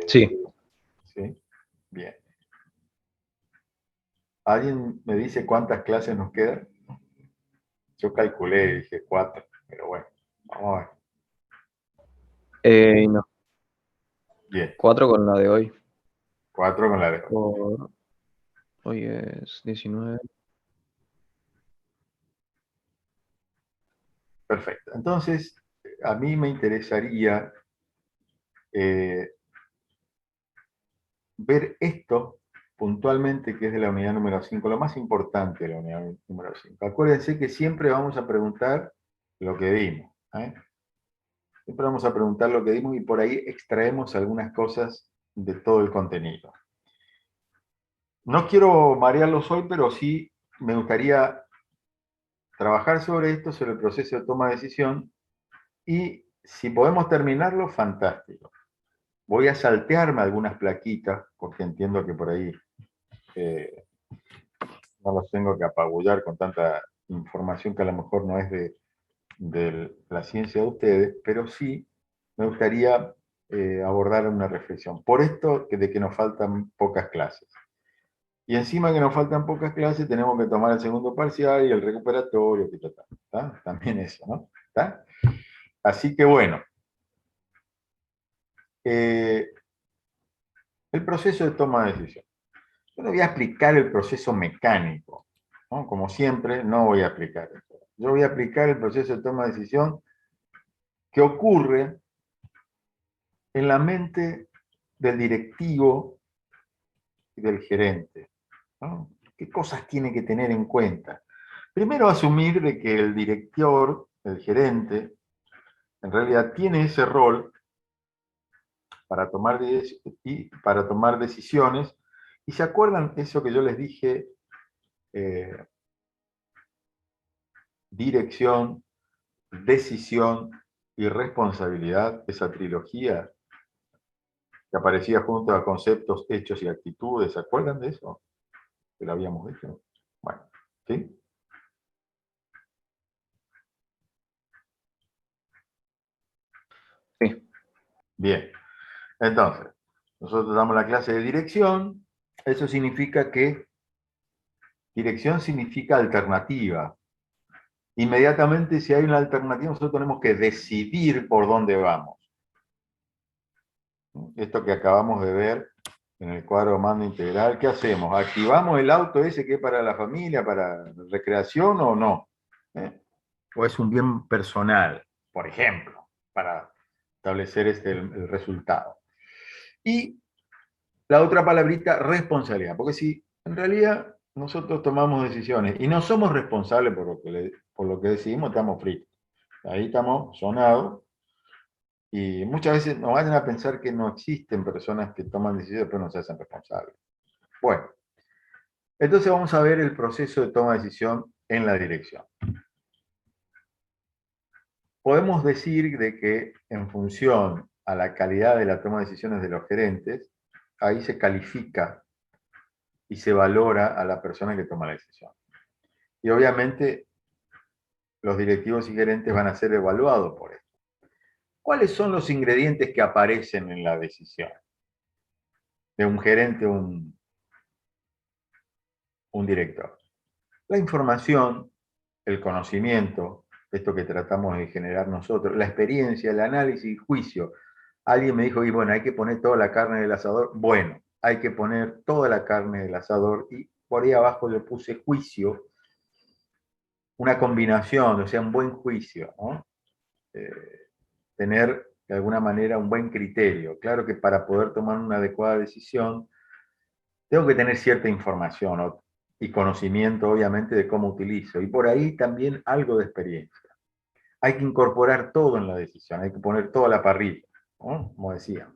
Sí. ¿Sí? Bien. ¿Alguien me dice cuántas clases nos quedan? Yo calculé y dije 4, pero bueno, vamos a ver. No. Bien, 4 con la de hoy. 4 con la de hoy. Hoy es 19. Perfecto. Entonces, a mí me interesaría ver esto puntualmente, que es de la unidad número 5, lo más importante de la unidad número 5. Acuérdense que siempre vamos a preguntar lo que dimos. Siempre vamos a preguntar lo que dimos y por ahí extraemos algunas cosas de todo el contenido. No quiero marearlos hoy, pero sí me gustaría trabajar sobre esto, sobre el proceso de toma de decisión, y si podemos terminarlo, fantástico. Voy a saltearme algunas plaquitas, porque entiendo que por ahí no los tengo que apabullar con tanta información que a lo mejor no es de la ciencia de ustedes, pero sí me gustaría abordar una reflexión. Por esto de que nos faltan pocas clases. Y encima que nos faltan pocas clases, tenemos que tomar el segundo parcial y el recuperatorio, ¿está? También eso, ¿no? ¿Está? Así que bueno, el proceso de toma de decisión. Yo no voy a explicar el proceso mecánico, ¿no? Como siempre, no voy a explicar eso. Yo voy a explicar el proceso de toma de decisión que ocurre en la mente del directivo y del gerente, ¿no? ¿Qué cosas tiene que tener en cuenta? Primero, asumir de que el director, el gerente, en realidad tiene ese rol para tomar decisiones. ¿Y se acuerdan eso que yo les dije? Dirección, decisión y responsabilidad, esa trilogía que aparecía junto a conceptos, hechos y actitudes. ¿Se acuerdan de eso? Que lo habíamos dicho. Bueno, ¿sí? Sí. Bien. Entonces, nosotros damos la clase de dirección. Eso significa que dirección significa alternativa. Inmediatamente, si hay una alternativa, nosotros tenemos que decidir por dónde vamos. Esto que acabamos de ver en el cuadro de mando integral, ¿qué hacemos? ¿Activamos el auto ese que es para la familia, para recreación o no? ¿O es un bien personal, por ejemplo, para establecer el resultado? Y la otra palabrita, responsabilidad, porque si en realidad nosotros tomamos decisiones y no somos responsables por lo que decidimos, estamos fritos. Ahí estamos sonados y muchas veces nos vayan a pensar que no existen personas que toman decisiones pero no se hacen responsables. Bueno, entonces vamos a ver el proceso de toma de decisión en la dirección. Podemos decir de que en función a la calidad de la toma de decisiones de los gerentes, ahí se califica y se valora a la persona que toma la decisión. Y obviamente los directivos y gerentes van a ser evaluados por esto. ¿Cuáles son los ingredientes que aparecen en la decisión de un gerente o un director? La información, el conocimiento, esto que tratamos de generar nosotros, la experiencia, el análisis y juicio. Alguien me dijo, y bueno, hay que poner toda la carne del asador. Bueno, hay que poner toda la carne del asador y por ahí abajo le puse juicio, una combinación, o sea, un buen juicio, ¿no? Tener de alguna manera un buen criterio. Claro que para poder tomar una adecuada decisión, tengo que tener cierta información, ¿no? Y conocimiento, obviamente, de cómo utilizo. Y por ahí también algo de experiencia. Hay que incorporar todo en la decisión, hay que poner toda la parrilla, ¿no? Como decía.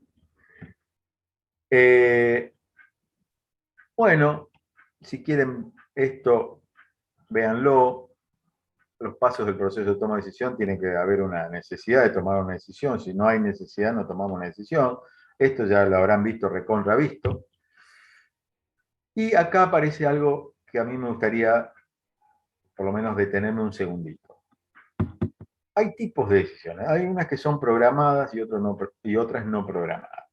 Bueno, si quieren esto, véanlo. Los pasos del proceso de toma de decisión tiene que haber una necesidad de tomar una decisión. Si no hay necesidad, no tomamos una decisión. Esto ya lo habrán visto, recontra visto. Y acá aparece algo que a mí me gustaría, por lo menos, detenerme un segundito. Hay tipos de decisiones. Hay unas que son programadas y otras no programadas.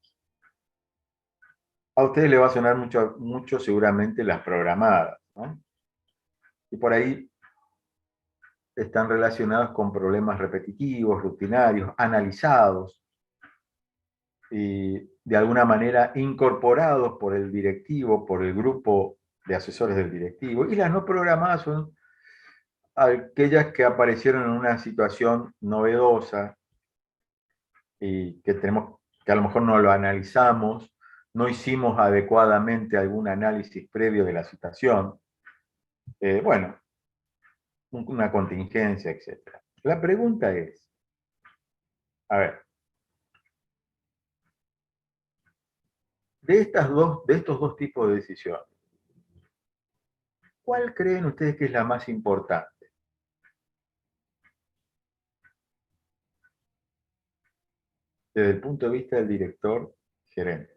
A ustedes les va a sonar mucho, mucho seguramente las programadas, ¿no? Y por ahí están relacionadas con problemas repetitivos, rutinarios, analizados y de alguna manera incorporados por el directivo, por el grupo de asesores del directivo. Y las no programadas son aquellas que aparecieron en una situación novedosa y que tenemos, que a lo mejor no lo analizamos, no hicimos adecuadamente algún análisis previo de la situación. Bueno, una contingencia, etc. La pregunta es, a ver, de estos dos tipos de decisiones, ¿cuál creen ustedes que es la más importante? Desde el punto de vista del director gerente.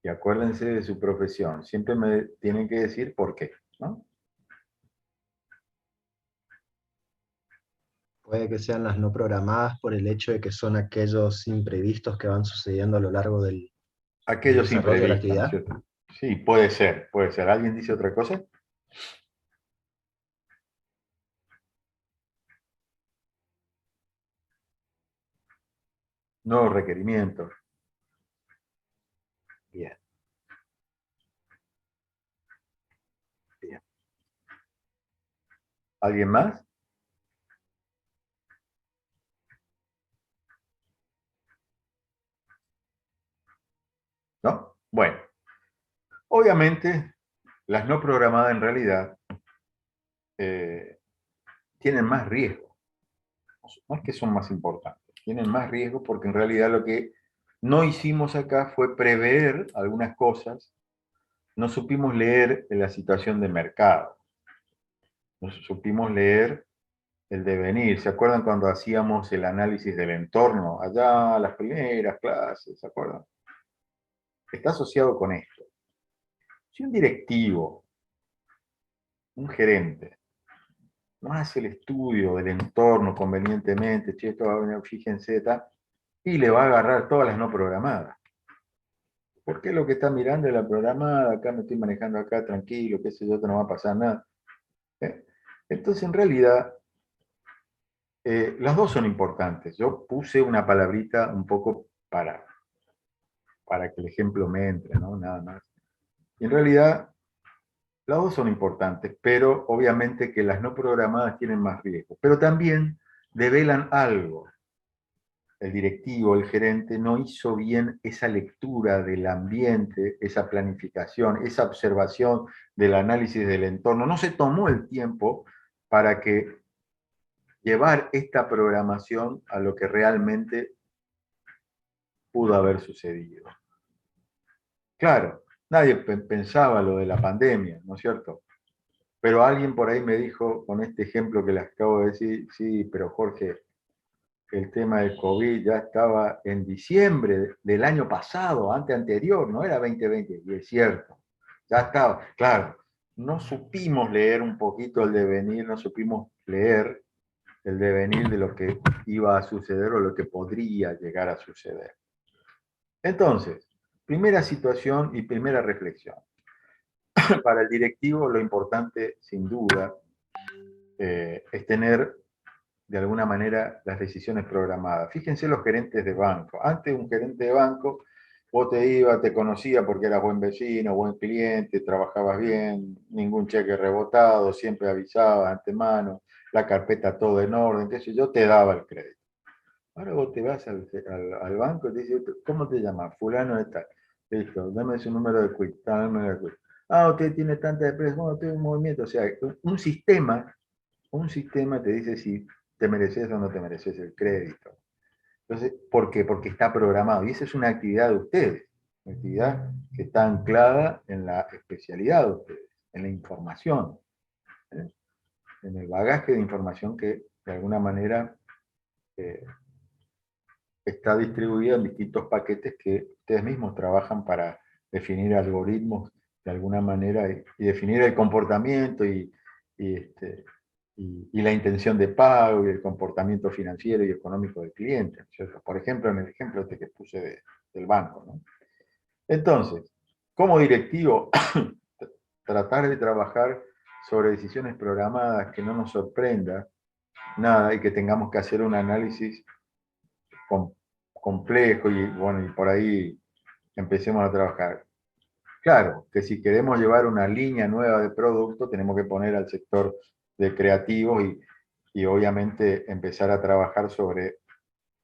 Y acuérdense de su profesión. Siempre me tienen que decir por qué, ¿no? Puede que sean las no programadas por el hecho de que son aquellos imprevistos que van sucediendo a lo largo del Aquellos desarrollo de la imprevistos, ¿no es actividad. cierto? Sí, puede ser, puede ser. ¿Alguien dice otra cosa? Nuevos requerimientos. Bien, bien. ¿Alguien más? ¿No? Bueno, obviamente las no programadas en realidad eh, tienen más riesgo. No es que son más importantes, tienen más riesgo porque en realidad lo que no hicimos acá fue prever algunas cosas, no supimos leer la situación de mercado, no supimos leer el devenir. ¿Se acuerdan cuando hacíamos el análisis del entorno? Allá, las primeras clases, ¿se acuerdan? Está asociado con esto. Si un directivo, un gerente, no hace el estudio del entorno convenientemente, che, esto va a venir, fíjense, y le va a agarrar todas las no programadas. ¿Por qué lo que está mirando es la programada? Acá me estoy manejando acá tranquilo, qué sé yo, no va a pasar nada. ¿Eh? Entonces, en realidad, las dos son importantes. Yo puse una palabrita un poco para que el ejemplo me entre, ¿no? Nada más. Y en realidad, las dos son importantes, pero obviamente que las no programadas tienen más riesgo. Pero también develan algo. El directivo, el gerente, no hizo bien esa lectura del ambiente, esa planificación, esa observación del análisis del entorno. No se tomó el tiempo para que llevar esta programación a lo que realmente pudo haber sucedido. Claro, nadie pensaba lo de la pandemia, ¿no es cierto? Pero alguien por ahí me dijo, con este ejemplo que les acabo de decir, sí, pero Jorge, el tema del COVID ya estaba en diciembre del año pasado, anterior, no era 2020, y es cierto, ya estaba, claro, no supimos leer un poquito el devenir, no supimos leer el devenir de lo que iba a suceder o lo que podría llegar a suceder. Entonces, primera situación y primera reflexión. Para el directivo lo importante, sin duda, es tener de alguna manera las decisiones programadas. Fíjense los gerentes de banco. Antes un gerente de banco, vos te ibas, te conocía porque eras buen vecino, buen cliente, trabajabas bien, ningún cheque rebotado, siempre avisaba de antemano, la carpeta todo en orden, qué sé yo, te daba el crédito. Ahora vos te vas al banco y te dice, ¿cómo te llamas? Fulano de tal. Listo, dame su número de quit, dame el quit. Ah, usted tiene tanta empresa, bueno, tengo un movimiento. O sea, un sistema te dice si te mereces o no te mereces el crédito. Entonces, ¿por qué? Porque está programado. Y esa es una actividad de ustedes, una actividad que está anclada en la especialidad de ustedes, en la información, ¿eh? En el bagaje de información que de alguna manera eh, está distribuida en distintos paquetes que ustedes mismos trabajan para definir algoritmos de alguna manera y definir el comportamiento y la intención de pago y el comportamiento financiero y económico del cliente, ¿cierto? Por ejemplo, en el ejemplo este que puse del banco, ¿no? Entonces, como directivo, tratar de trabajar sobre decisiones programadas, que no nos sorprenda nada y que tengamos que hacer un análisis complejo y bueno, y por ahí empecemos a trabajar. Claro, que si queremos llevar una línea nueva de producto, tenemos que poner al sector de creativos y obviamente empezar a trabajar sobre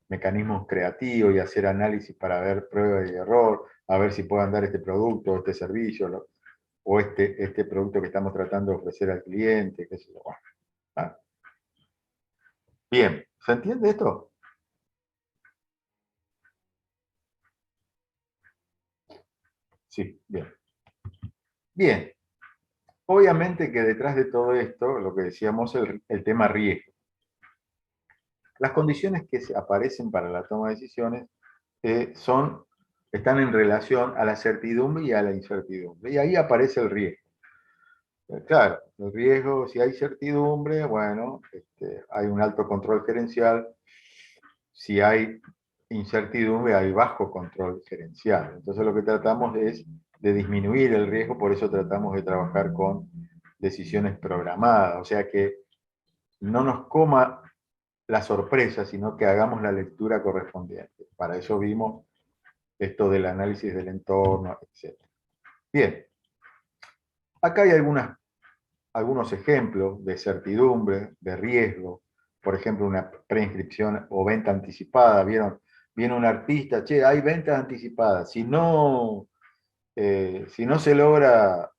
mecanismos creativos y hacer análisis para ver prueba y error, a ver si pueden dar este producto, este servicio, o este producto que estamos tratando de ofrecer al cliente, qué sé yo. ¿Ah? Bien, ¿se entiende esto? Sí, bien. Bien, obviamente que detrás de todo esto, lo que decíamos, el tema riesgo. Las condiciones que aparecen para la toma de decisiones están en relación a la certidumbre y a la incertidumbre. Y ahí aparece el riesgo. Claro, el riesgo, si hay certidumbre, bueno, hay un alto control gerencial. Si hay incertidumbre, hay bajo control gerencial. Entonces lo que tratamos es de disminuir el riesgo, por eso tratamos de trabajar con decisiones programadas, o sea que no nos coma la sorpresa, sino que hagamos la lectura correspondiente. Para eso vimos esto del análisis del entorno, etc. Bien, acá hay algunos ejemplos de certidumbre, de riesgo, por ejemplo, una preinscripción o venta anticipada. ¿Vieron? Viene un artista, che, hay ventas anticipadas. Si no se logra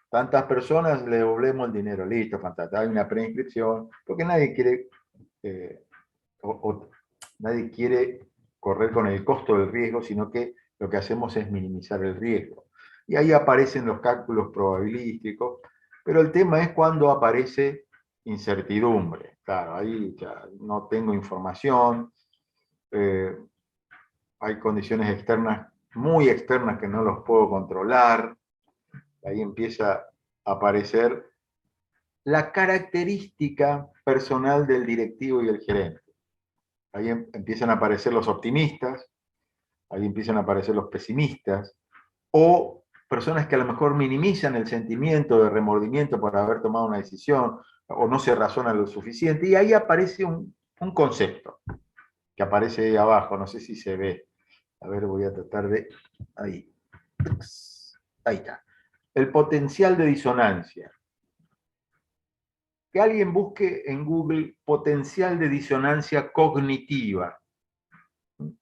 tantas personas, le devolvemos el dinero. Listo, fantástico. Hay una preinscripción, porque nadie quiere, eh, nadie quiere correr con el costo del riesgo, sino que lo que hacemos es minimizar el riesgo. Y ahí aparecen los cálculos probabilísticos, pero el tema es cuando aparece incertidumbre. Claro, ahí ya no tengo información, eh, hay condiciones externas, muy externas, que no los puedo controlar. Ahí empieza a aparecer la característica personal del directivo y el gerente. Ahí empiezan a aparecer los optimistas, ahí empiezan a aparecer los pesimistas, o personas que a lo mejor minimizan el sentimiento de remordimiento por haber tomado una decisión, o no se razona lo suficiente, y ahí aparece un concepto, que aparece ahí abajo, no sé si se ve. A ver, voy a tratar de... Ahí. Ahí está. El potencial de disonancia. Que alguien busque en Google potencial de disonancia cognitiva.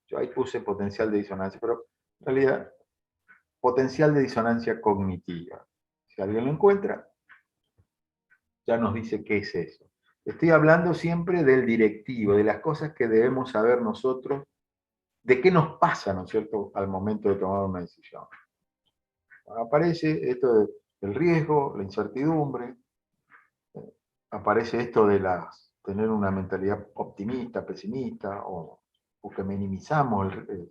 Yo ahí puse potencial de disonancia, pero en realidad potencial de disonancia cognitiva. Si alguien lo encuentra, ya nos dice qué es eso. Estoy hablando siempre del directivo, de las cosas que debemos saber nosotros, de qué nos pasa, ¿no es cierto?, al momento de tomar una decisión. Aparece esto del riesgo, la incertidumbre, aparece esto de tener una mentalidad optimista, pesimista, o que minimizamos el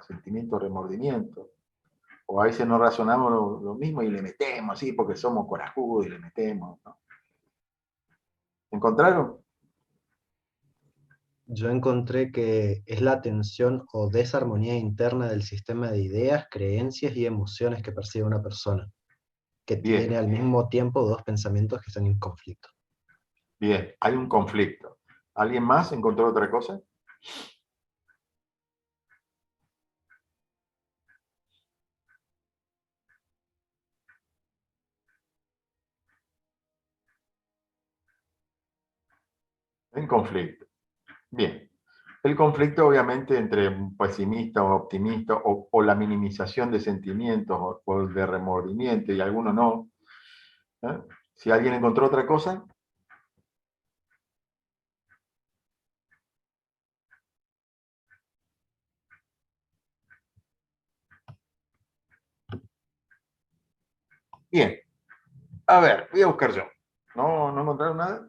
sentimiento de remordimiento, o a veces no razonamos lo mismo y le metemos, sí, porque somos corajudos y le metemos, ¿no? ¿Encontraron? Yo encontré que es la tensión o desarmonía interna del sistema de ideas, creencias y emociones que percibe una persona, que Bien, tiene al mismo tiempo dos pensamientos que están en conflicto. bien, hay un conflicto. ¿Alguien más encontró otra cosa? En conflicto. Bien. El conflicto, obviamente, entre un pesimista o optimista, o la minimización de sentimientos o de remordimiento, y algunos no. ¿Eh? Si alguien encontró otra cosa, bien. A ver, voy a buscar yo. ¿No encontraron nada?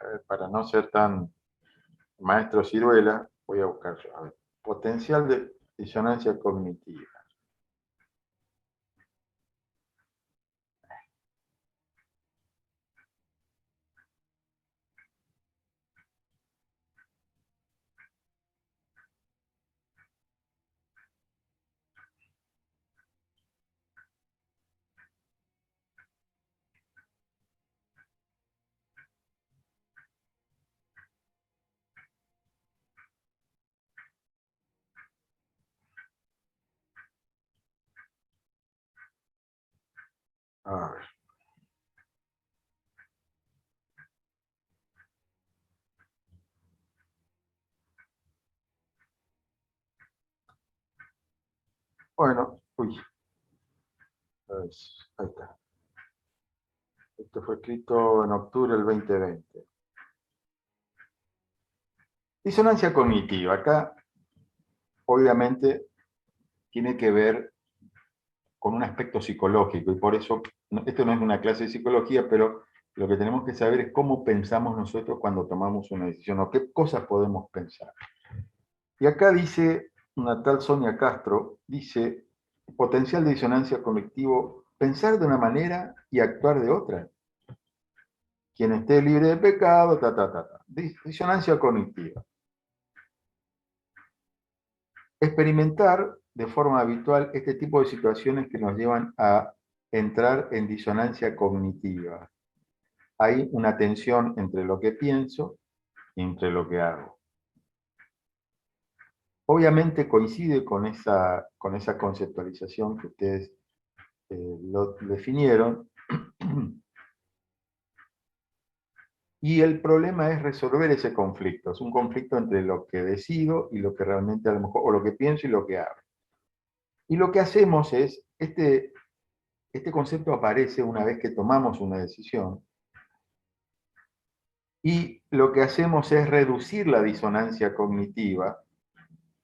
A ver, para no ser tan maestro ciruela, voy a buscar yo. A ver, potencial de disonancia cognitiva. A ver. Bueno, uy, pues, ahí está. Esto fue escrito en octubre del 2020. Disonancia cognitiva. Acá, obviamente, tiene que ver con un aspecto psicológico y por eso, esto no es una clase de psicología, pero lo que tenemos que saber es cómo pensamos nosotros cuando tomamos una decisión o qué cosas podemos pensar. Y acá dice una tal Sonia Castro, dice, potencial de disonancia cognitivo, pensar de una manera y actuar de otra. Quien esté libre de pecado, ta, ta, ta, ta. Disonancia cognitiva. Experimentar de forma habitual este tipo de situaciones que nos llevan a entrar en disonancia cognitiva. Hay una tensión entre lo que pienso y entre lo que hago. Obviamente coincide con esa conceptualización que ustedes lo definieron. Y el problema es resolver ese conflicto. Es un conflicto entre lo que decido y lo que realmente a lo mejor, o lo que pienso y lo que hago. Y lo que hacemos es, este concepto aparece una vez que tomamos una decisión, y lo que hacemos es reducir la disonancia cognitiva,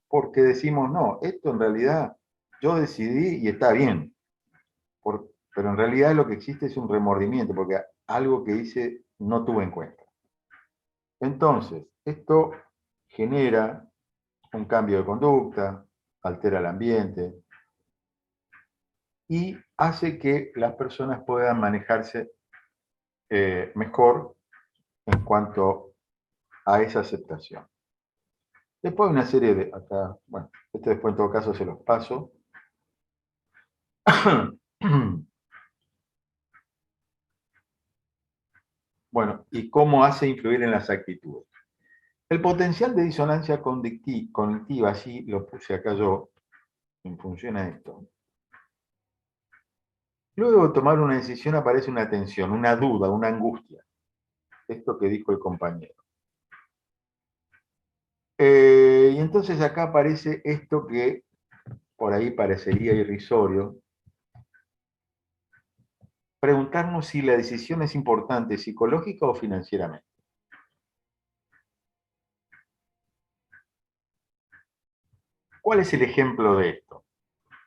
porque decimos, no, esto en realidad yo decidí y está bien, pero en realidad lo que existe es un remordimiento, porque algo que hice no tuve en cuenta. Entonces, esto genera un cambio de conducta, altera el ambiente y hace que las personas puedan manejarse mejor en cuanto a esa aceptación. Después hay una serie de, acá, bueno, este después en todo caso se los paso. Bueno, y cómo hace influir en las actitudes. El potencial de disonancia cognitiva, así lo puse acá yo, en función a esto. Luego de tomar una decisión aparece una tensión, una duda, una angustia. Esto que dijo el compañero. Y entonces acá aparece esto que por ahí parecería irrisorio. Preguntarnos si la decisión es importante psicológica o financieramente. ¿Cuál es el ejemplo de esto?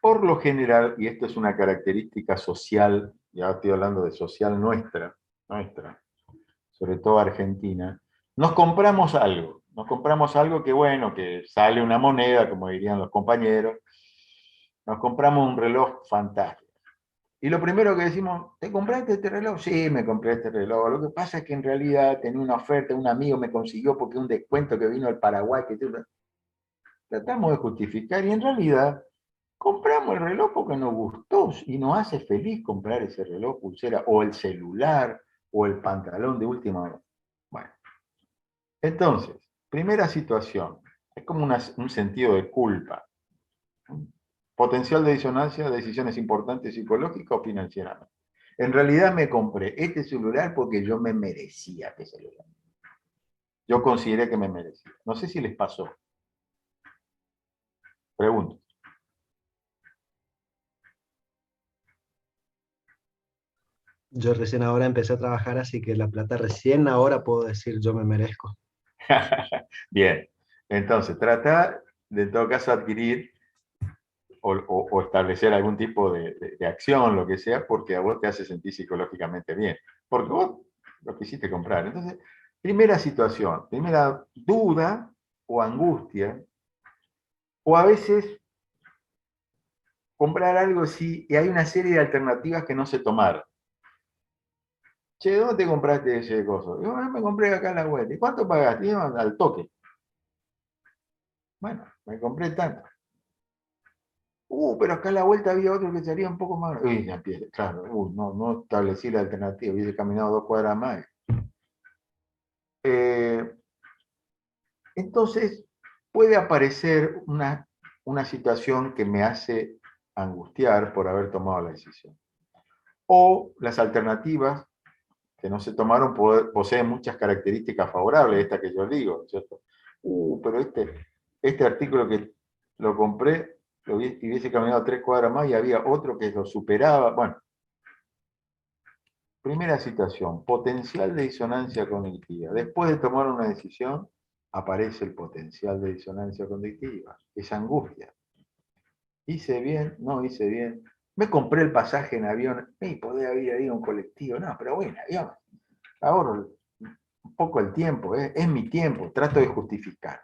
Por lo general, y esto es una característica social, ya estoy hablando de social nuestra, sobre todo argentina, nos compramos algo que bueno, que sale una moneda, como dirían los compañeros, nos compramos un reloj fantástico. Y lo primero que decimos, ¿te compraste este reloj? Sí, me compré este reloj. Lo que pasa es que en realidad tenía una oferta, un amigo me consiguió porque un descuento que vino al Paraguay, que tratamos de justificar y en realidad compramos el reloj porque nos gustó y nos hace feliz comprar ese reloj, pulsera, o el celular, o el pantalón de última hora. Bueno, entonces, primera situación, es como un sentido de culpa. Potencial de disonancia, decisiones importantes psicológicas o financieramente. En realidad me compré este celular porque yo me merecía este celular. Yo consideré que me merecía. No sé si les pasó. Pregunto. Yo recién ahora empecé a trabajar, así que la plata recién ahora puedo decir yo me merezco. Bien. Entonces, trata de en todo caso adquirir o establecer algún tipo de acción, lo que sea, porque a vos te hace sentir psicológicamente bien. Porque vos lo quisiste comprar. Entonces, primera situación, primera duda o angustia, o a veces comprar algo sí, y hay una serie de alternativas que no se tomaron. Che, ¿dónde te compraste ese coso? Yo me compré acá en la web. ¿Y cuánto pagaste? Y yo, al toque. Bueno, me compré tanto. Pero acá a la vuelta había otro que salía un poco más. Uy, ya empieza, claro, no establecí la alternativa, hubiese caminado 2 cuadras más. Eh, entonces, puede aparecer una situación que me hace angustiar por haber tomado la decisión. o las alternativas que no se tomaron poseen muchas características favorables, esta que yo digo, ¿cierto? Pero este artículo que lo compré, hubiese caminado 3 cuadras más y había otro que lo superaba. Bueno, primera situación, potencial de disonancia cognitiva. Después de tomar una decisión, aparece el potencial de disonancia cognitiva, esa angustia. Hice bien, no hice bien. Me compré el pasaje en avión, podía haber ido a un colectivo, no, pero bueno, avión. Ahorro un poco el tiempo, es mi tiempo, trato de justificar.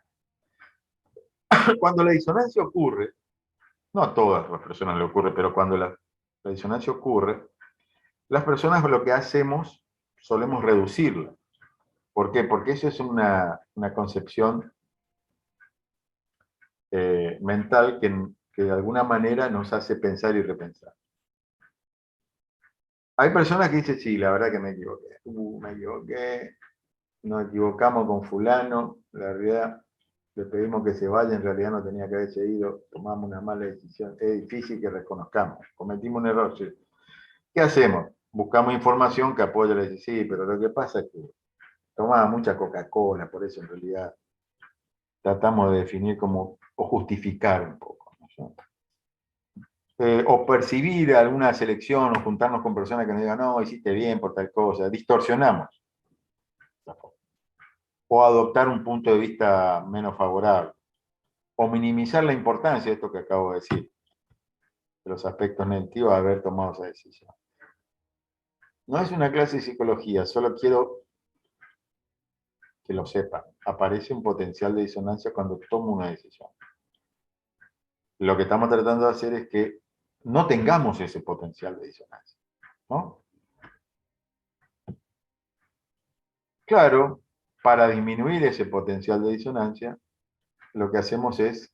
Cuando la disonancia ocurre, no a todas las personas le ocurre, pero cuando la disonancia ocurre, las personas lo que hacemos, solemos reducirla. ¿Por qué? Porque eso es una concepción mental que de alguna manera nos hace pensar y repensar. Hay personas que dicen, sí, la verdad que me equivoqué, nos equivocamos con fulano, la realidad le pedimos que se vaya, en realidad no tenía que haberse ido, tomamos una mala decisión, es difícil que reconozcamos, cometimos un error, sí. ¿Qué hacemos? Buscamos información que apoye la decisión, sí, pero lo que pasa es que tomaba mucha Coca-Cola, por eso en realidad tratamos de definir como, o justificar un poco, ¿no? O percibir alguna selección o juntarnos con personas que nos digan, no, hiciste bien por tal cosa, distorsionamos. O adoptar un punto de vista menos favorable. O minimizar la importancia de esto que acabo de decir, de los aspectos negativos de haber tomado esa decisión. No es una clase de psicología, solo quiero que lo sepan. Aparece un potencial de disonancia cuando tomo una decisión. Lo que estamos tratando de hacer es que no tengamos ese potencial de disonancia, ¿no? Claro, para disminuir ese potencial de disonancia, lo que hacemos es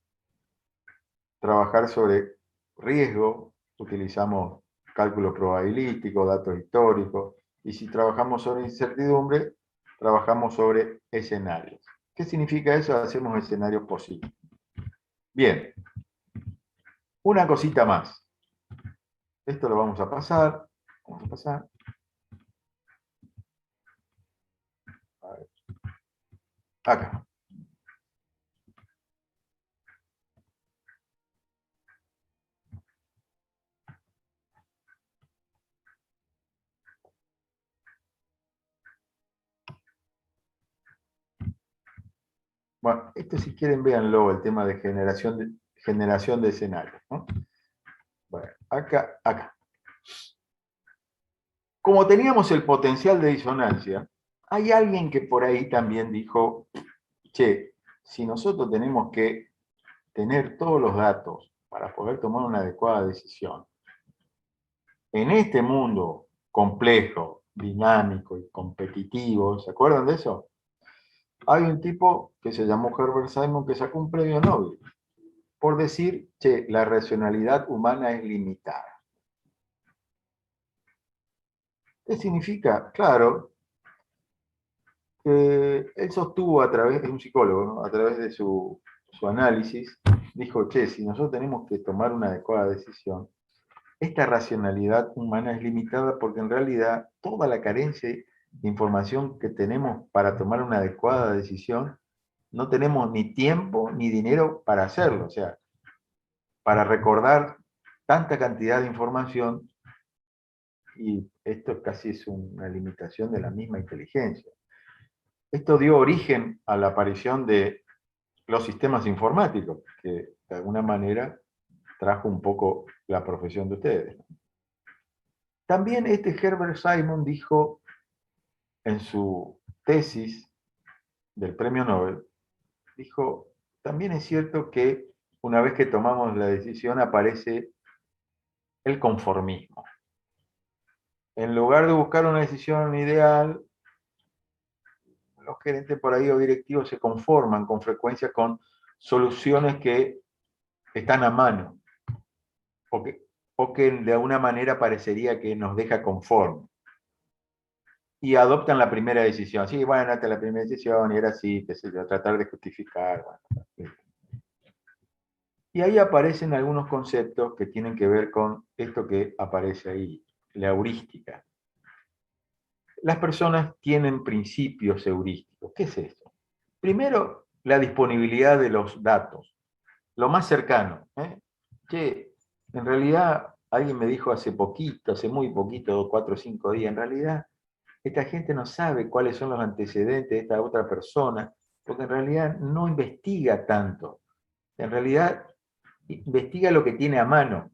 trabajar sobre riesgo, utilizamos cálculos probabilísticos, datos históricos, y si trabajamos sobre incertidumbre, trabajamos sobre escenarios. ¿Qué significa eso? Hacemos escenarios posibles. Bien, una cosita más. Esto lo vamos a pasar. Vamos a pasar. A ver. Acá. Bueno, esto si quieren véanlo, el tema de generación de escenarios, ¿no? Bueno, acá. Como teníamos el potencial de disonancia, hay alguien que por ahí también dijo, che, si nosotros tenemos que tener todos los datos para poder tomar una adecuada decisión, en este mundo complejo, dinámico y competitivo, ¿se acuerdan de eso? Hay un tipo que se llamó Herbert Simon que sacó un premio Nobel por decir, che, la racionalidad humana es limitada. ¿Qué significa? Claro, él sostuvo a través de un psicólogo, ¿no? A través de su análisis, dijo, che, si nosotros tenemos que tomar una adecuada decisión, esta racionalidad humana es limitada porque en realidad toda la carencia de información que tenemos para tomar una adecuada decisión, no tenemos ni tiempo ni dinero para hacerlo. O sea, para recordar tanta cantidad de información, y esto casi es una limitación de la misma inteligencia. Esto dio origen a la aparición de los sistemas informáticos, que de alguna manera trajo un poco la profesión de ustedes. También este Herbert Simon dijo en su tesis del premio Nobel, dijo, también es cierto que una vez que tomamos la decisión aparece el conformismo. En lugar de buscar una decisión ideal, los gerentes por ahí o directivos se conforman con frecuencia con soluciones que están a mano o que de alguna manera parecería que nos deja conforme. Y adoptan la primera decisión. Sí, bueno, hasta la primera decisión y era así, qué sé yo, tratar de justificar. Bueno. Y ahí aparecen algunos conceptos que tienen que ver con esto que aparece ahí. la heurística. Las personas tienen principios heurísticos. ¿Qué es esto? Primero, la disponibilidad de los datos, lo más cercano. Que en realidad, alguien me dijo hace poquito, hace muy poquito, 4 o 5 días, en realidad, esta gente no sabe cuáles son los antecedentes de esta otra persona, porque en realidad no investiga tanto. En realidad, investiga lo que tiene a mano,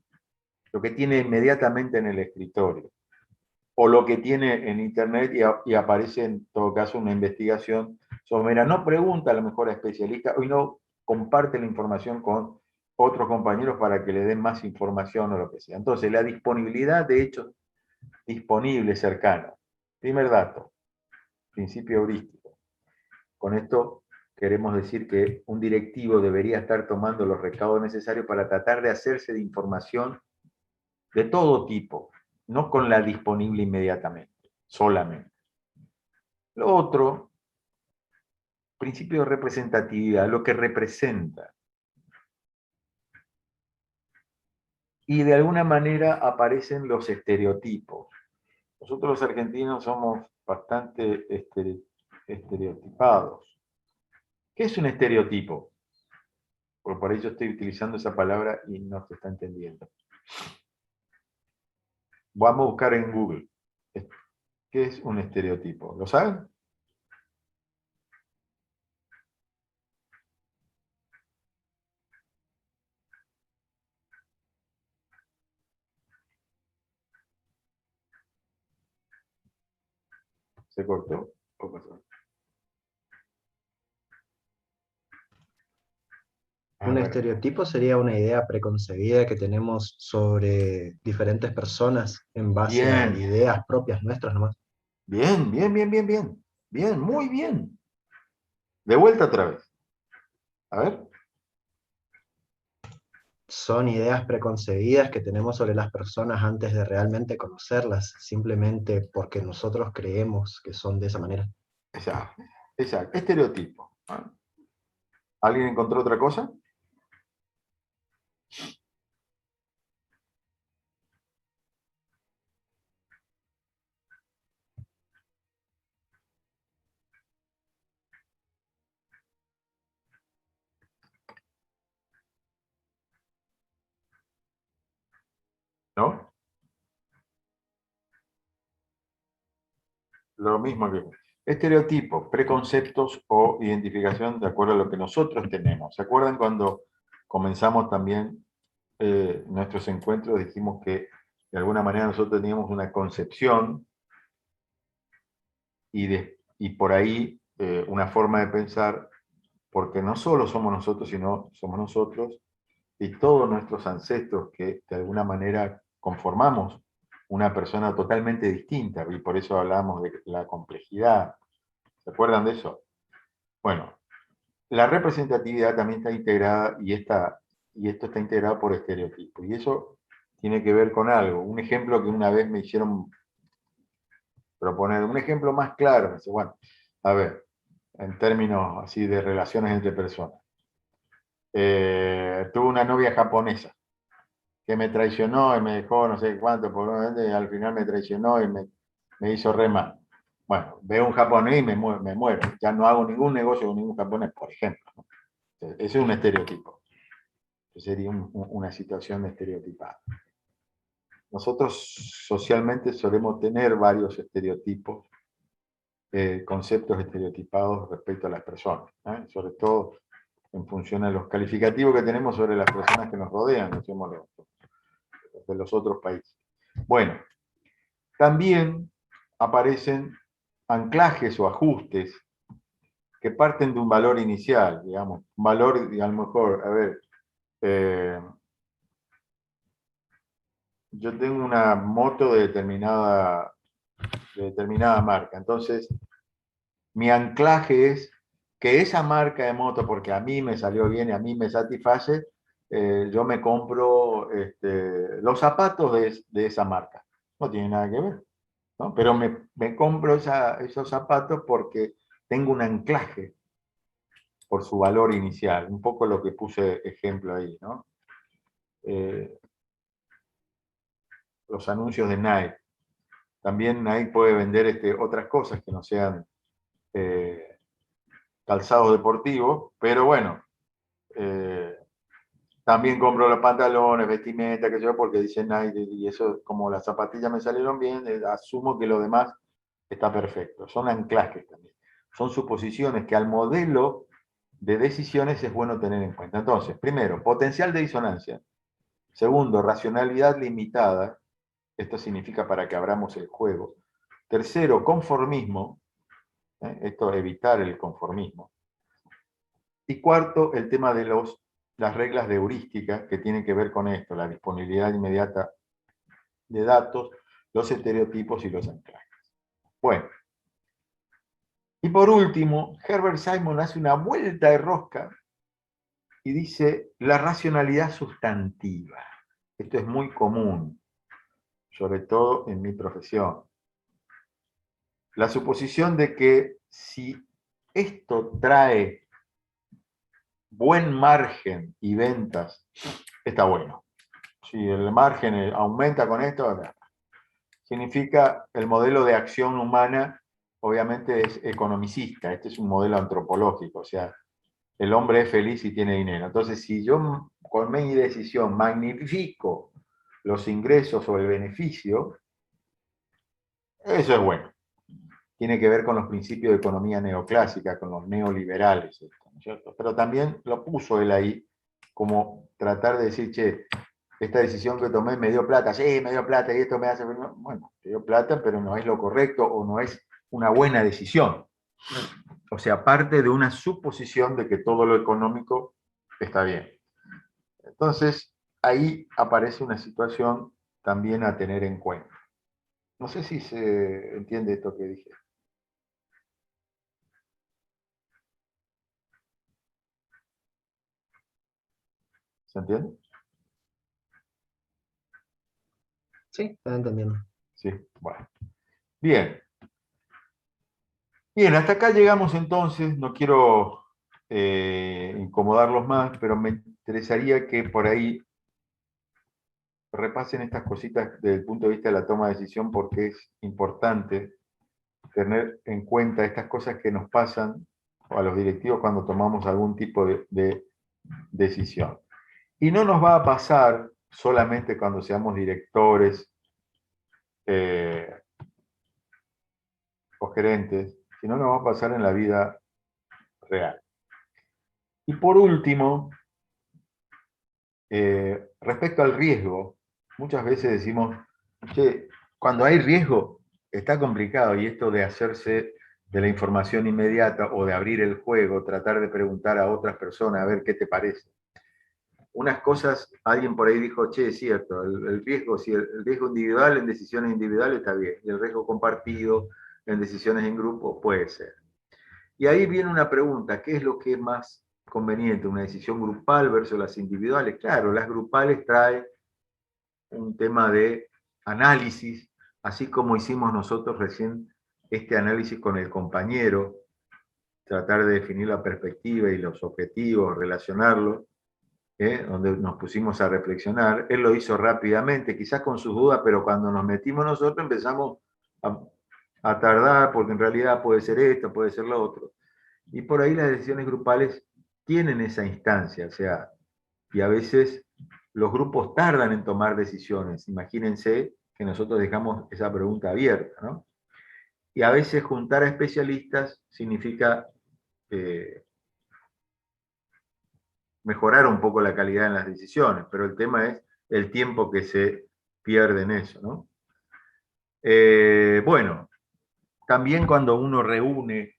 lo que tiene inmediatamente en el escritorio, o lo que tiene en internet y aparece en todo caso una investigación somera. No pregunta a lo mejor a especialistas, o no comparte la información con otros compañeros para que le den más información o lo que sea. Entonces, la disponibilidad de hechos disponibles, cercanos. Primer dato, principio heurístico. Con esto queremos decir que un directivo debería estar tomando los recaudos necesarios para tratar de hacerse de información de todo tipo, no con la disponible inmediatamente, solamente. Lo otro, principio de representatividad, lo que representa. Y de alguna manera aparecen los estereotipos. Nosotros los argentinos somos bastante estereotipados. ¿Qué es un estereotipo? Porque por ello estoy utilizando esa palabra y no se está entendiendo. Vamos a buscar en Google. ¿Qué es un estereotipo? ¿Lo saben? ¿Se cortó? ¿O pasó? Un estereotipo sería una idea preconcebida que tenemos sobre diferentes personas en base a Bien, ideas propias nuestras nomás. bien, bien, bien, bien, bien. Bien, muy bien. De vuelta otra vez. A ver. Son ideas preconcebidas que tenemos sobre las personas antes de realmente conocerlas, simplemente porque nosotros creemos que son de esa manera. Exacto, exacto. Estereotipo. ¿Alguien encontró otra cosa? ¿No? Lo mismo que estereotipos, preconceptos o identificación de acuerdo a lo que nosotros tenemos. ¿Se acuerdan cuando comenzamos también nuestros encuentros? Dijimos que de alguna manera nosotros teníamos una concepción y por ahí una forma de pensar, porque no solo somos nosotros, sino somos nosotros y todos nuestros ancestros que de alguna manera conformamos una persona totalmente distinta, y por eso hablamos de la complejidad. ¿Se acuerdan de eso? Bueno, la representatividad también está integrada y esto está integrado por estereotipos. Y eso tiene que ver con algo. Un ejemplo que una vez me hicieron proponer, un ejemplo más claro. Me dice, bueno, a ver, en términos así de relaciones entre personas. Tuve una novia japonesa que me traicionó y me dejó no sé cuánto, y al final me traicionó y me hizo re mal. Bueno, veo un japonés y me muero. Ya no hago ningún negocio con ningún japonés, por ejemplo. Ese es un estereotipo. Sería una situación estereotipada. Nosotros socialmente solemos tener varios estereotipos, conceptos estereotipados respecto a las personas, sobre todo en función de los calificativos que tenemos sobre las personas que nos rodean, no somos de los otros países. Bueno, también aparecen anclajes o ajustes que parten de un valor inicial, digamos, un valor, a lo mejor, a ver, yo tengo una moto de determinada marca, entonces mi anclaje es que esa marca de moto, porque a mí me salió bien y a mí me satisface, yo me compro los zapatos de esa marca. No tiene nada que ver, ¿no? Pero me compro esos zapatos porque tengo un anclaje por su valor inicial, un poco lo que puse ejemplo ahí, ¿no? Los anuncios de Nike. También ahí puede vender otras cosas que no sean calzados deportivos, pero bueno, también compro los pantalones, vestimenta, que yo, porque dicen Nike, y eso, como las zapatillas me salieron bien, asumo que lo demás está perfecto. Son anclajes también. Son suposiciones que al modelo de decisiones es bueno tener en cuenta. Entonces, primero, potencial de disonancia. Segundo, racionalidad limitada. Esto significa para que abramos el juego. Tercero, conformismo. Esto, evitar el conformismo. Y cuarto, el tema de las reglas de heurística que tienen que ver con esto, la disponibilidad inmediata de datos, los estereotipos y los anclajes. Bueno, y por último, Herbert Simon hace una vuelta de rosca y dice la racionalidad sustantiva. Esto es muy común, sobre todo en mi profesión. La suposición de que si esto trae buen margen y ventas, está bueno. Si el margen aumenta con esto, significa el modelo de acción humana, obviamente es economicista, este es un modelo antropológico, o sea, el hombre es feliz y tiene dinero. Entonces, si yo con mi decisión magnifico los ingresos o el beneficio, eso es bueno. Tiene que ver con los principios de economía neoclásica, con los neoliberales, ¿no es cierto? Pero también lo puso él ahí como tratar de decir, che, esta decisión que tomé me dio plata, sí, me dio plata y esto me hace... Bueno, te dio plata, pero no es lo correcto o no es una buena decisión. O sea, parte de una suposición de que todo lo económico está bien. Entonces, ahí aparece una situación también a tener en cuenta. No sé si se entiende esto que dije. ¿Se entiende? Sí, está entendiendo. Sí, bueno. Bien. Bien, hasta acá llegamos entonces. No quiero incomodarlos más, pero me interesaría que por ahí repasen estas cositas desde el punto de vista de la toma de decisión, porque es importante tener en cuenta estas cosas que nos pasan a los directivos cuando tomamos algún tipo de decisión. Y no nos va a pasar solamente cuando seamos directores o gerentes, sino nos va a pasar en la vida real. Y por último, respecto al riesgo, muchas veces decimos, che, cuando hay riesgo está complicado, y esto de hacerse de la información inmediata o de abrir el juego, tratar de preguntar a otras personas a ver qué te parece. Unas cosas, alguien por ahí dijo, che, es cierto, el riesgo, si el riesgo individual en decisiones individuales está bien, y el riesgo compartido en decisiones en grupo puede ser. Y ahí viene una pregunta, ¿qué es lo que es más conveniente, una decisión grupal versus las individuales? Claro, las grupales traen un tema de análisis, así como hicimos nosotros recién este análisis con el compañero, tratar de definir la perspectiva y los objetivos, relacionarlos, donde nos pusimos a reflexionar. Él lo hizo rápidamente, quizás con sus dudas, pero cuando nos metimos nosotros empezamos a tardar, porque en realidad puede ser esto, puede ser lo otro. Y por ahí las decisiones grupales tienen esa instancia, o sea, y a veces los grupos tardan en tomar decisiones. Imagínense que nosotros dejamos esa pregunta abierta, ¿no? Y a veces juntar a especialistas significa mejorar un poco la calidad en las decisiones, pero el tema es el tiempo que se pierde en eso, ¿no? Bueno, también cuando uno reúne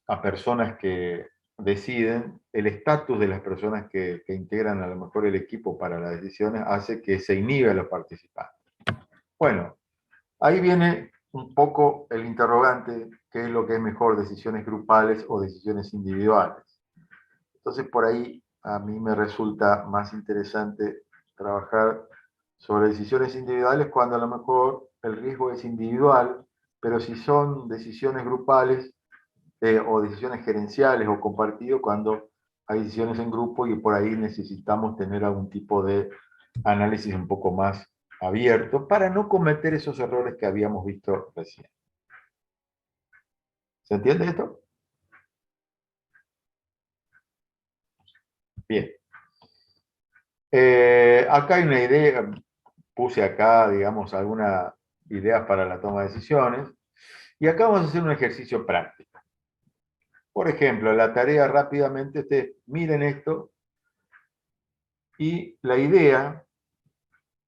a personas que deciden, el estatus de las personas que integran a lo mejor el equipo para las decisiones hace que se inhiba a los participantes. Bueno, ahí viene un poco el interrogante, ¿qué es lo que es mejor, decisiones grupales o decisiones individuales? Entonces por ahí a mí me resulta más interesante trabajar sobre decisiones individuales cuando a lo mejor el riesgo es individual, pero si son decisiones grupales o decisiones gerenciales o compartido, cuando hay decisiones en grupo y por ahí necesitamos tener algún tipo de análisis un poco más abierto para no cometer esos errores que habíamos visto recién. ¿Se entiende esto? Bien. Acá hay una idea, puse acá, digamos, algunas ideas para la toma de decisiones, y acá vamos a hacer un ejercicio práctico. Por ejemplo, la tarea rápidamente, ustedes miren esto, y la idea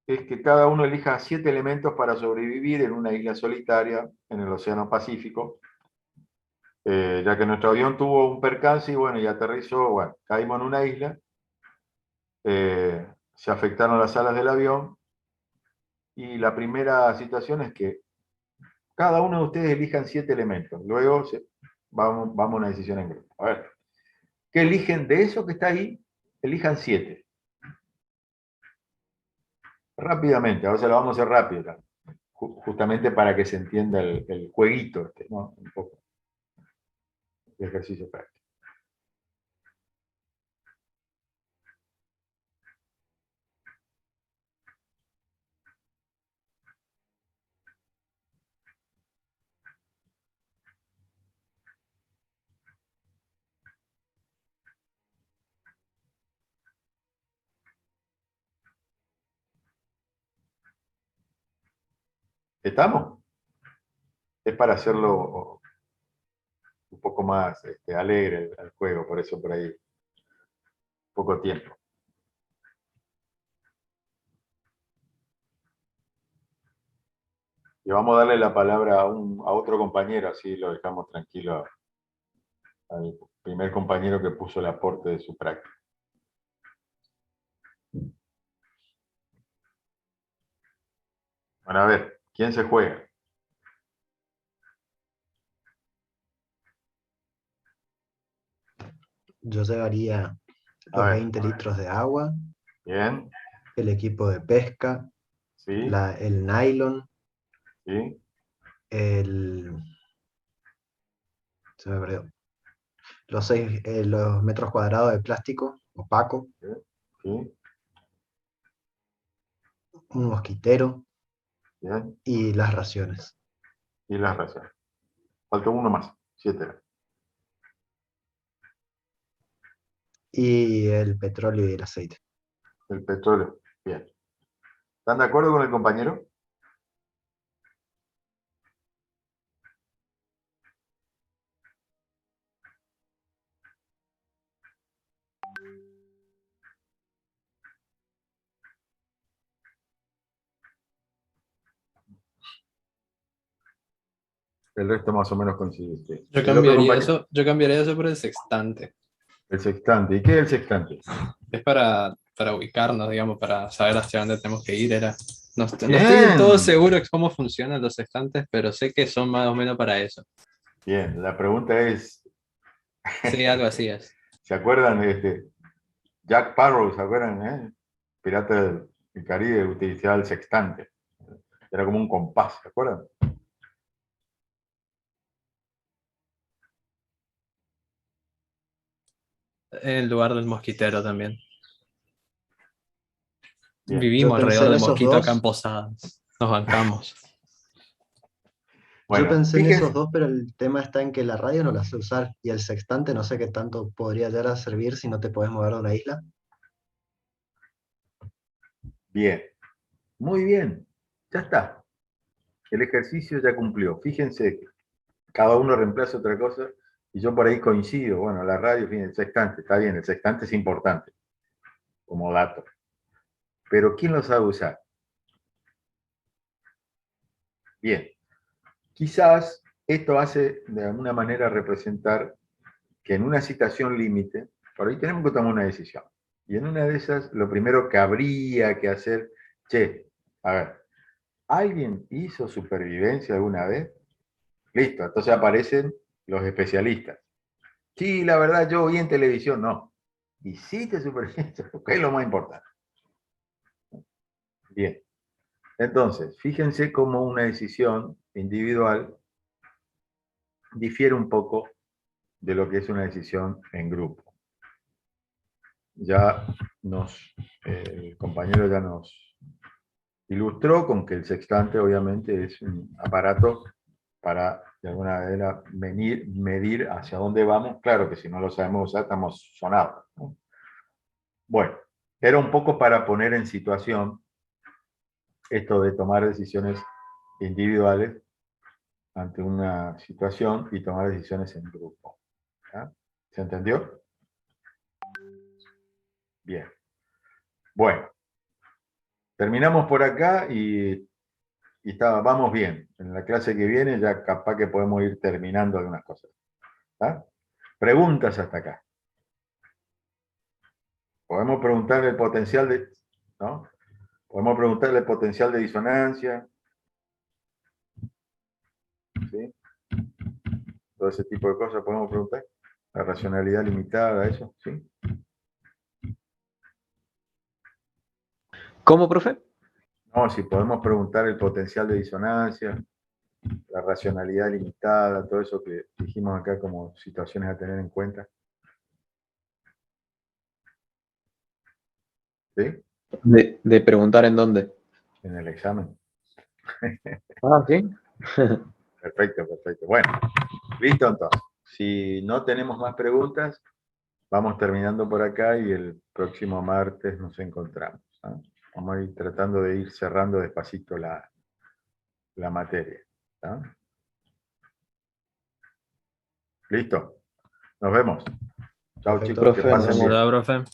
es que cada uno elija 7 elementos para sobrevivir en una isla solitaria en el Océano Pacífico, ya que nuestro avión tuvo un percance y bueno, y aterrizó, bueno, caímos en una isla, se afectaron las alas del avión, y la primera situación es que cada uno de ustedes elijan 7 elementos, luego vamos a una decisión en grupo. A ver, ¿qué eligen de eso que está ahí? Elijan 7. Rápidamente, ahora se lo vamos a hacer rápido, justamente para que se entienda el jueguito, ¿no? Un poco de ejercicio práctico. ¿Estamos? Es para hacerlo un poco más alegre el juego, por eso por ahí poco tiempo. Y vamos a darle la palabra a otro compañero, así lo dejamos tranquilo al primer compañero que puso el aporte de su práctica. Bueno, a ver, ¿quién se juega? Yo llevaría A los ver, 20 litros de agua, bien, el equipo de pesca, sí, el nylon, sí, el, se me perdió, los metros cuadrados de plástico opaco, sí, un mosquitero bien, y las raciones. y las razones. Faltó uno más, 7. Y el petróleo y el aceite. El petróleo, bien. ¿Están de acuerdo con el compañero? El resto más o menos coincide. ¿El otro compañero? Yo cambiaría eso por el sextante. El sextante. ¿Y qué es el sextante? Es para ubicarnos, digamos, para saber hacia dónde tenemos que ir. No estoy del todo Bien, seguro de cómo funcionan los sextantes, pero sé que son más o menos para eso. bien. La pregunta es, Sí, algo así es. ¿se acuerdan de Jack Sparrow? ¿Se acuerdan? Pirata del Caribe utilizaba el sextante. Era como un compás, ¿se acuerdan? En lugar del mosquitero también. Bien. Yo Vivimos pensé alrededor en del esos mosquito acá en dos, Posadas. Nos bancamos. yo Bueno, pensé en esos fíjense, dos, pero el tema está en que la radio no la sé usar y el sextante no sé qué tanto podría llegar a servir si no te podés mover de una isla. bien. Muy bien. Ya está. El ejercicio ya cumplió. Fíjense, cada uno reemplaza otra cosa y yo por ahí coincido. Bueno, la radio, fíjense, el sextante, está bien, el sextante es importante como dato. Pero ¿quién lo sabe usar? Bien. Quizás esto hace de alguna manera representar que en una situación límite, por ahí tenemos que tomar una decisión. Y en una de esas, lo primero que habría que hacer, che, a ver, ¿alguien hizo supervivencia alguna vez? Listo, entonces aparecen los especialistas. Sí, la verdad, yo vi en televisión, no. ¿Hiciste supervivencia? ¿Qué es lo más importante? Bien. Entonces, fíjense cómo una decisión individual difiere un poco de lo que es una decisión en grupo. Ya el compañero ya nos ilustró con que el sextante obviamente es un aparato para, de alguna manera, medir hacia dónde vamos. Claro que si no lo sabemos usar, estamos sonados, ¿no? Bueno, era un poco para poner en situación esto de tomar decisiones individuales ante una situación y tomar decisiones en grupo. ¿Ya? ¿Se entendió? Bien. Bueno, terminamos por acá y vamos bien. En la clase que viene ya capaz que podemos ir terminando algunas cosas. ¿Está? Preguntas hasta acá. Podemos preguntarle el potencial de, ¿no? Podemos preguntarle el potencial de disonancia, ¿sí? Todo ese tipo de cosas podemos preguntar. La racionalidad limitada, eso, ¿sí? ¿Cómo, profe? No, si podemos preguntar el potencial de disonancia, la racionalidad limitada, todo eso que dijimos acá como situaciones a tener en cuenta. ¿Sí? De preguntar en dónde. En el examen. Ah, sí. Perfecto, perfecto. Bueno, listo entonces. Si no tenemos más preguntas, vamos terminando por acá y el próximo martes nos encontramos, ¿no? Vamos a ir tratando de ir cerrando despacito la materia, ¿no? ¿Listo? Nos vemos. Chao Perfecto. chicos, que Profe, pasen nos bien. Hola, profe.